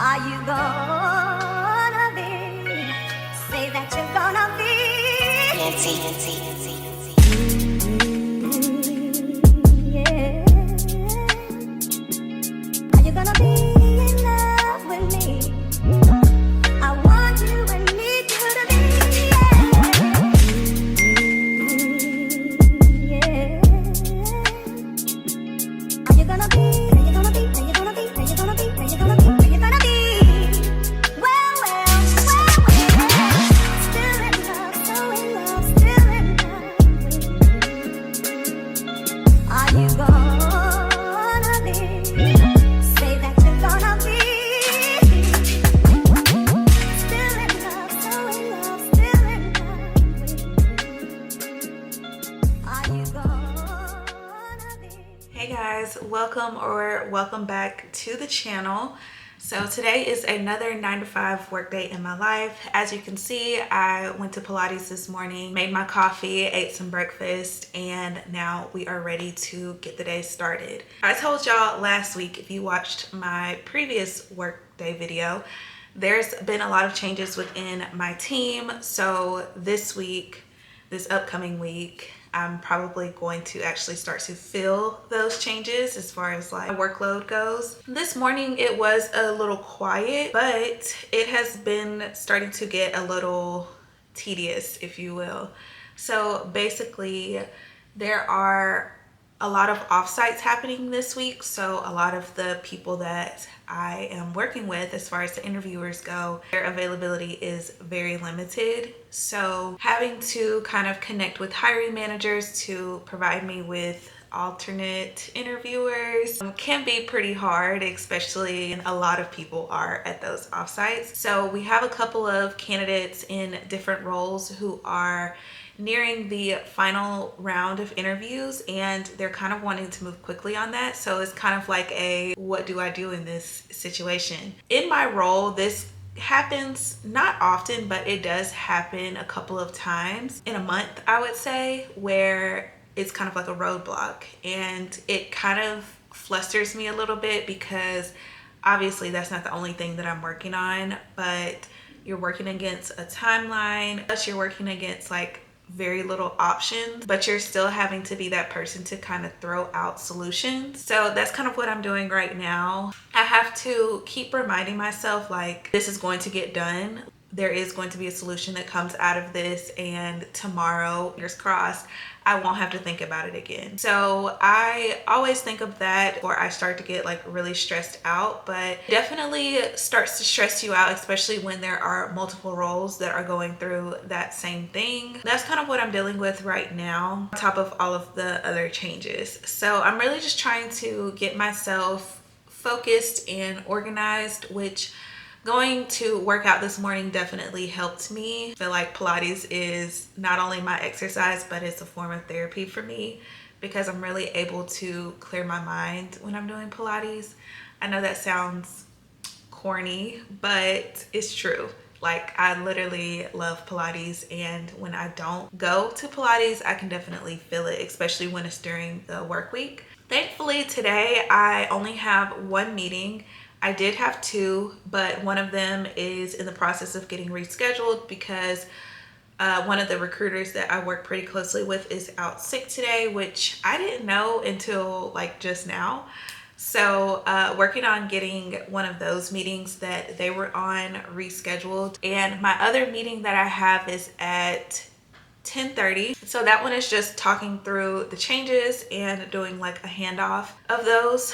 Are you gonna be? Say that you're gonna be. Yeah. Are you gonna be in love with me? I want you and need you to be. Yeah. Are you gonna be? Are you gonna be? Are you gonna be? Are you gonna be? Are you gonna be? Are you gonna be? Still in love, so in love, still in love. Are you gonna be? Say that you're gonna be. Still in love, so in love, still in love. Are you gonna be? Hey guys, welcome back to the channel. So today is another 9 to 5 work day in my life. As you can see, I went to Pilates this morning, made my coffee, ate some breakfast, and now we are ready to get the day started. I told y'all last week, if you watched my previous work day video, there's been a lot of changes within my team. So this upcoming week, I'm probably going to actually start to feel those changes as far as like workload goes. This morning it was a little quiet, but it has been starting to get a little tedious, if you will. So basically there are a lot of offsites happening this week. So a lot of the people that I am working with, as far as the interviewers go, their availability is very limited. So having to kind of connect with hiring managers to provide me with alternate interviewers can be pretty hard, especially when a lot of people are at those offsites. So we have a couple of candidates in different roles who are nearing the final round of interviews, and they're kind of wanting to move quickly on that. So it's kind of like a what do I do in this situation? In my role, this happens not often, but it does happen a couple of times in a month, I would say, where it's kind of like a roadblock, and it kind of flusters me a little bit because obviously that's not the only thing that I'm working on, but you're working against a timeline, plus you're working against like very little options, but you're still having to be that person to kind of throw out solutions. So that's kind of what I'm doing right now. I have to keep reminding myself like this is going to get done. There is going to be a solution that comes out of this, and tomorrow, fingers crossed, I won't have to think about it again. So I always think of that before I start to get like really stressed out, but definitely starts to stress you out, especially when there are multiple roles that are going through that same thing. That's kind of what I'm dealing with right now, on top of all of the other changes. So I'm really just trying to get myself focused and organized, which going to work out this morning definitely helped me. I feel like Pilates is not only my exercise, but it's a form of therapy for me because I'm really able to clear my mind when I'm doing Pilates. I know that sounds corny, but it's true. Like, I literally love Pilates, and when I don't go to Pilates, I can definitely feel it, especially when it's during the work week. Thankfully, today I only have one meeting. I did have two, but one of them is in the process of getting rescheduled because one of the recruiters that I work pretty closely with is out sick today, which I didn't know until like just now. So working on getting one of those meetings that they were on rescheduled. And my other meeting that I have is at 10:30. So that one is just talking through the changes and doing like a handoff of those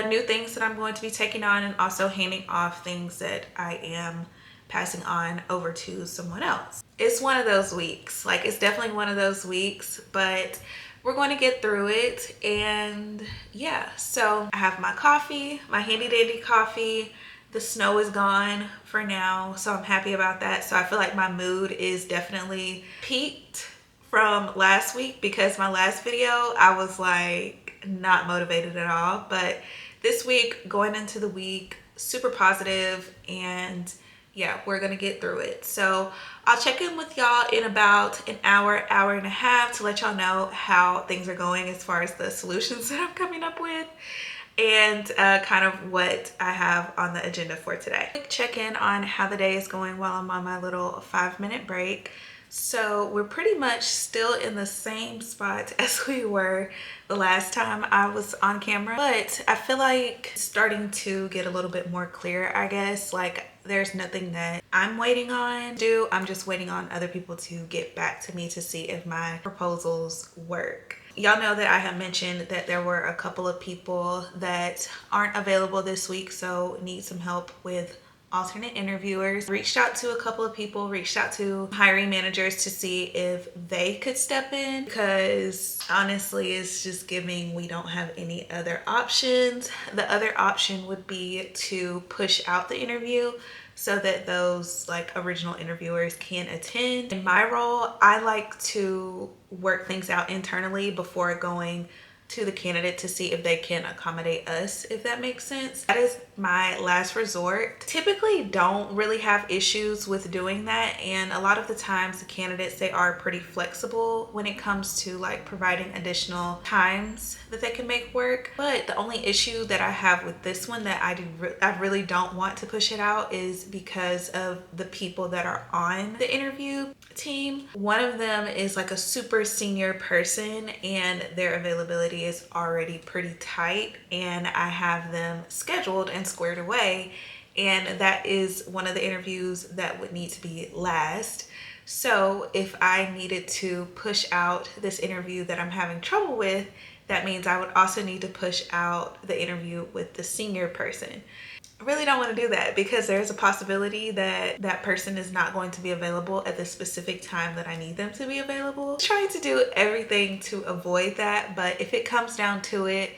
new things that I'm going to be taking on, and also handing off things that I am passing on over to someone else. It's one of those weeks. Like, it's definitely one of those weeks, but we're going to get through it. And yeah, so I have my coffee, my handy dandy coffee. The snow is gone for now, so I'm happy about that. So I feel like my mood is definitely peaked from last week, because my last video I was like not motivated at all. But this week, going into the week, super positive, and yeah, we're gonna get through it. So I'll check in with y'all in about an hour and a half to let y'all know how things are going as far as the solutions that I'm coming up with. and kind of what I have on the agenda for today. Quick check-in on how the day is going while I'm on my little 5-minute break. So we're pretty much still in the same spot as we were the last time I was on camera, but I feel like it's starting to get a little bit more clear, I guess. Like, there's nothing that I'm waiting on to do. I'm just waiting on other people to get back to me to see if my proposals work. Y'all know that I have mentioned that there were a couple of people that aren't available this week, so need some help with alternate interviewers. Reached out to a couple of people, reached out to hiring managers to see if they could step in, because honestly it's just giving we don't have any other options. The other option would be to push out the interview so that those like original interviewers can attend. In my role, I like to work things out internally before going to the candidate to see if they can accommodate us, if that makes sense. That is my last resort. Typically don't really have issues with doing that, and a lot of the times the candidates, they are pretty flexible when it comes to like providing additional times that they can make work. But the only issue that I have with this one that I really don't want to push it out is because of the people that are on the interview team. One of them is like a super senior person and their availability is already pretty tight, and I have them scheduled and squared away, and that is one of the interviews that would need to be last. So if I needed to push out this interview that I'm having trouble with, that means I would also need to push out the interview with the senior person. I really don't want to do that because there's a possibility that that person is not going to be available at the specific time that I need them to be available. I'm trying to do everything to avoid that, but if it comes down to it,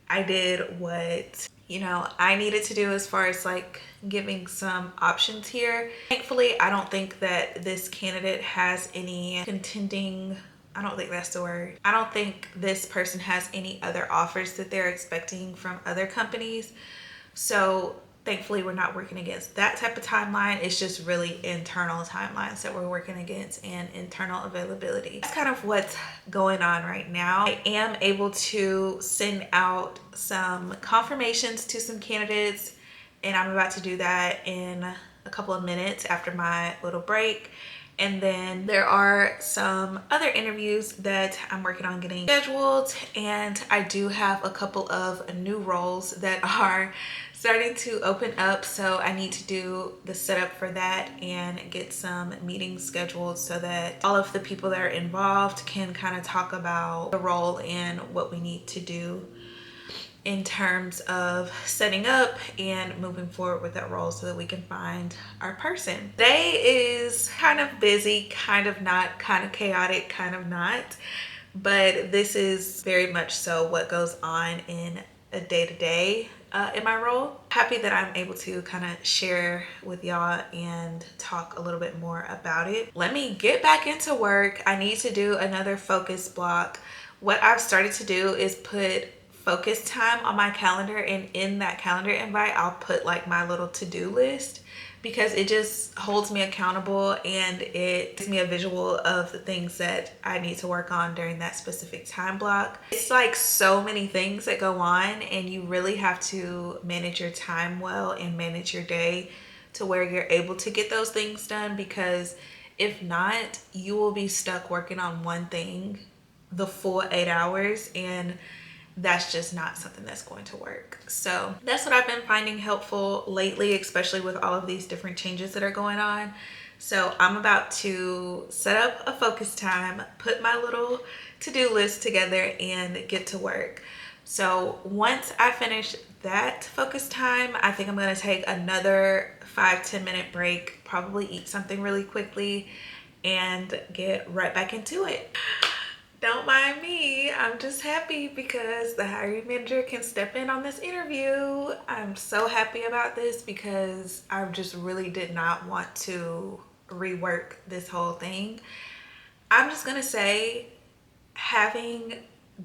I did what, you know, I needed to do as far as like giving some options here. Thankfully, I don't think that this candidate has any contending, I don't think that's the word. I don't think this person has any other offers that they're expecting from other companies. So thankfully we're not working against that type of timeline. It's just really internal timelines that we're working against and internal availability. That's kind of what's going on right now. I am able to send out some confirmations to some candidates, and I'm about to do that in a couple of minutes after my little break. And then there are some other interviews that I'm working on getting scheduled, and I do have a couple of new roles that are starting to open up, so I need to do the setup for that and get some meetings scheduled so that all of the people that are involved can kind of talk about the role and what we need to do in terms of setting up and moving forward with that role so that we can find our person. Today is kind of busy, kind of not, kind of chaotic, kind of not, but this is very much so what goes on in a day-to-day in my role. Happy that I'm able to kind of share with y'all and talk a little bit more about it. Let me get back into work. I need to do another focus block. What I've started to do is put focus time on my calendar, and in that calendar invite I'll put like my little to-do list, because it just holds me accountable and it gives me a visual of the things that I need to work on during that specific time block. It's like so many things that go on, and you really have to manage your time well and manage your day to where you're able to get those things done, because if not, you will be stuck working on one thing the full 8 hours, and that's just not something that's going to work. So that's what I've been finding helpful lately, especially with all of these different changes that are going on. So I'm about to set up a focus time, put my little to-do list together, and get to work. So once I finish that focus time, I think I'm going to take another 5-10 minute break, probably eat something really quickly, and get right back into it. Don't mind me, I'm just happy because the hiring manager can step in on this interview. I'm so happy about this because I just really did not want to rework this whole thing. I'm just gonna say having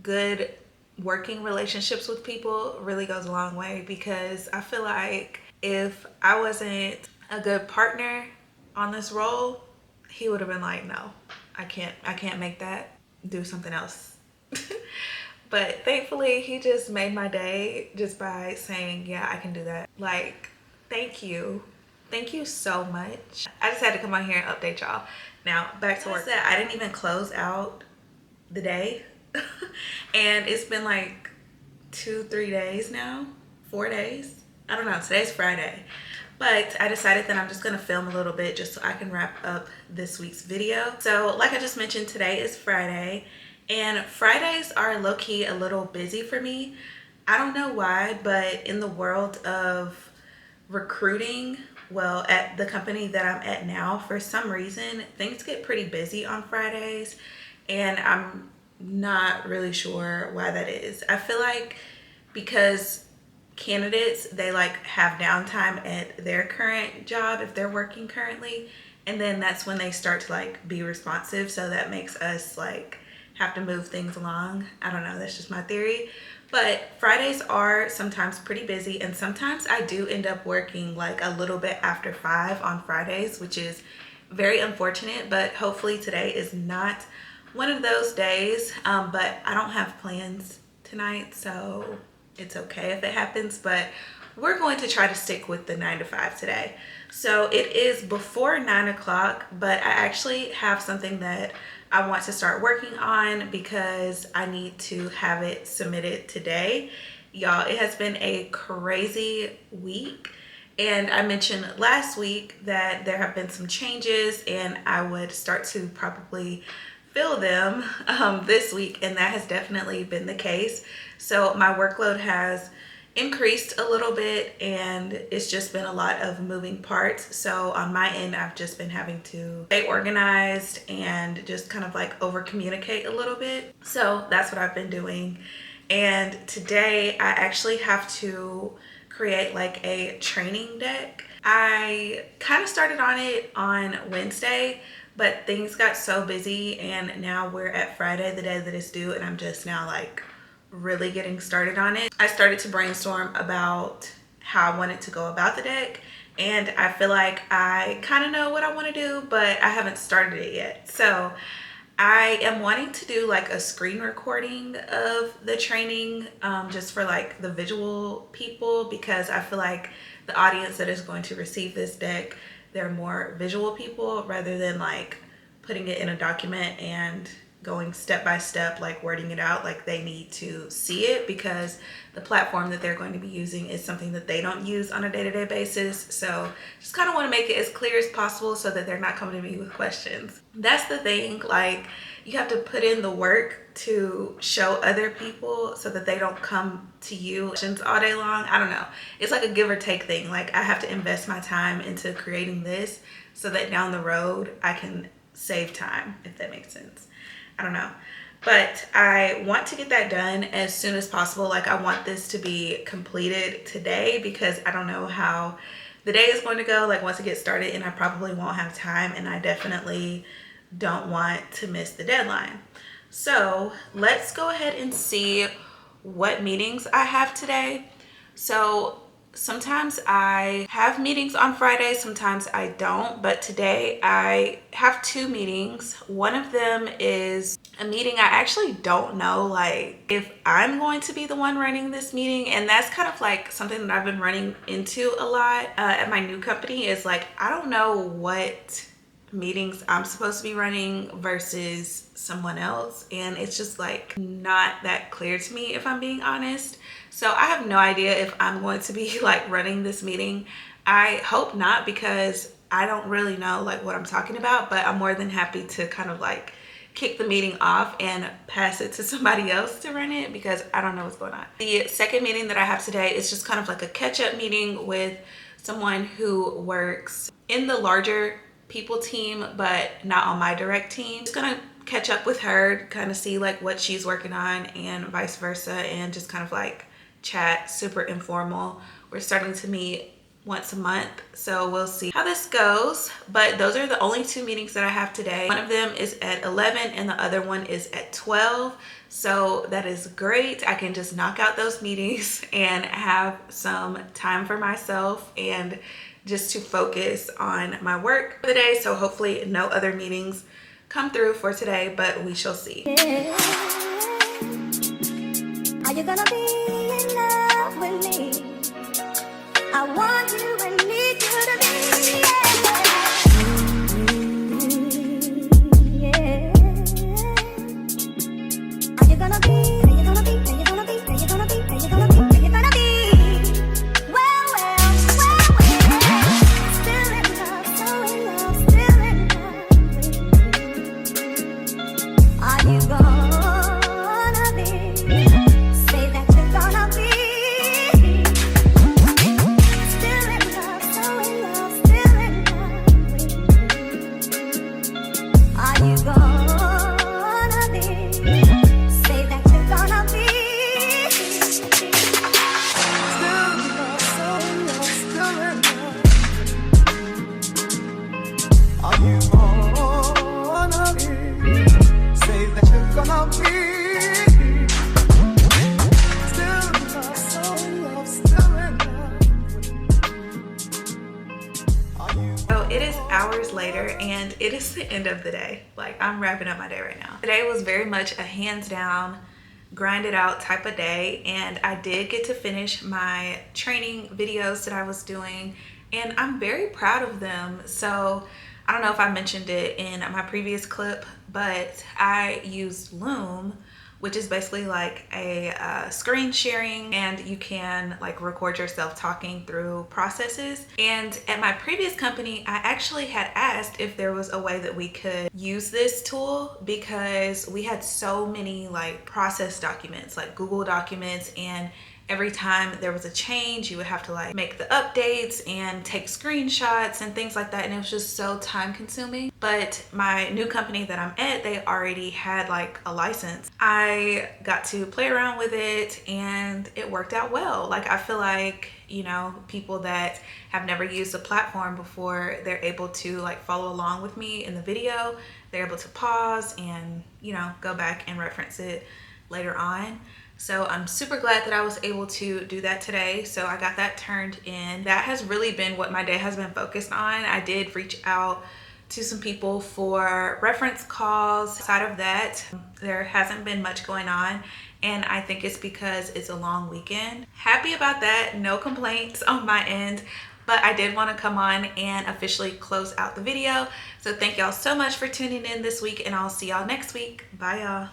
good working relationships with people really goes a long way, because I feel like if I wasn't a good partner on this role, he would have been like, no, I can't make that, do something else. But thankfully, he just made my day just by saying, yeah, I can do that. Like, thank you. Thank you so much. I just had to come on here and update y'all. Now, back to work. I didn't even close out the day. And it's been like 2-3 days now. 4 days. I don't know. Today's Friday. But I decided that I'm just going to film a little bit just so I can wrap up this week's video. So like I just mentioned, today is Friday. And Fridays are low-key a little busy for me. I don't know why, but in the world of recruiting, well, at the company that I'm at now, for some reason, things get pretty busy on Fridays. And I'm not really sure why that is. I feel like because candidates, they like have downtime at their current job if they're working currently, and then that's when they start to like be responsive, so that makes us like have to move things along. I don't know, that's just my theory. But Fridays are sometimes pretty busy, and sometimes I do end up working like a little bit after 5 on Fridays, which is very unfortunate, but hopefully today is not one of those days. But I don't have plans tonight, so it's okay if it happens, but we're going to try to stick with the 9 to 5 today. So it is before 9 o'clock, but I actually have something that I want to start working on because I need to have it submitted today. Y'all, it has been a crazy week. And I mentioned last week that there have been some changes and I would start to probably fill them this week, and that has definitely been the case. So my workload has increased a little bit and it's just been a lot of moving parts. So on my end, I've just been having to stay organized and just kind of like over communicate a little bit. So that's what I've been doing. And today I actually have to create like a training deck. I kind of started on it on Wednesday, but things got so busy and now we're at Friday, the day that it's due, and I'm just now like really getting started on it. I started to brainstorm about how I wanted to go about the deck, and I feel like I kind of know what I want to do, but I haven't started it yet. So I am wanting to do like a screen recording of the training, just for like the visual people, because I feel like the audience that is going to receive this deck, they're more visual people rather than like putting it in a document and going step by step, like wording it out. Like they need to see it because the platform that they're going to be using is something that they don't use on a day-to-day basis. So just kind of want to make it as clear as possible so that they're not coming to me with questions. That's the thing, like you have to put in the work to show other people so that they don't come to you questions all day long. I don't know, it's like a give or take thing. Like I have to invest my time into creating this so that down the road I can save time, if that makes sense. I don't know, but I want to get that done as soon as possible. Like I want this to be completed today because I don't know how the day is going to go, like once it gets started, and I probably won't have time, and I definitely don't want to miss the deadline. So let's go ahead and see what meetings I have today. So sometimes I have meetings on Friday, sometimes I don't, but today I have 2 meetings. One of them is a meeting I actually don't know like if I'm going to be the one running this meeting, and that's kind of like something that I've been running into a lot at my new company, is like I don't know what meetings I'm supposed to be running versus someone else, and it's just like not that clear to me, if I'm being honest. So I have no idea if I'm going to be like running this meeting. I hope not, because I don't really know like what I'm talking about, but I'm more than happy to kind of like kick the meeting off and pass it to somebody else to run it because I don't know what's going on. The second meeting that I have today is just kind of like a catch-up meeting with someone who works in the larger people team but not on my direct team. Just gonna catch up with her, kind of see like what she's working on and vice versa, and just kind of like chat, super informal. We're starting to meet once a month, so we'll see how this goes. But those are the only 2 meetings that I have today. One of them is at 11 and the other one is at 12, so that is great. I can just knock out those meetings and have some time for myself and just to focus on my work for the day. So hopefully no other meetings come through for today, but we shall see. Are you gonna be in love with me? I want you and need you to be. Yeah. Are you gonna be? Are you gonna be? Are you gonna be? Are you gonna be? Are you gonna be? Are you gonna be? Well, well, well, well. Still in love, so in love, still in love with me. Are you gonna be? Say that you're gonna be. Still in love, so in love, still in love with me. Are you gonna be? Say that you're gonna be. Still in love, so in love, still in love. Are you gonna be? Say that you're gonna be. Still in love, so in love, still in love. Are you? So it is hours later and it is the end of the day. Like, I'm wrapping up my day right now. Today was very much a hands down, grind it out type of day, and I did get to finish my training videos that I was doing, and I'm very proud of them. So I don't know if I mentioned it in my previous clip, but I used Loom, which is basically like a screen sharing, and you can like record yourself talking through processes. And at my previous company, I actually had asked if there was a way that we could use this tool, because we had so many like process documents, like Google documents, and every time there was a change, you would have to like make the updates and take screenshots and things like that. And it was just so time consuming. But my new company that I'm at, they already had like a license. I got to play around with it and it worked out well. Like, I feel like, you know, people that have never used a platform before, they're able to like follow along with me in the video. They're able to pause and, you know, go back and reference it later on. So I'm super glad that I was able to do that today. So I got that turned in. That has really been what my day has been focused on. I did reach out to some people for reference calls. Aside of that, there hasn't been much going on, and I think it's because it's a long weekend. Happy about that, no complaints on my end. But I did want to come on and officially close out the video. So thank y'all so much for tuning in this week, and I'll see y'all next week. Bye y'all.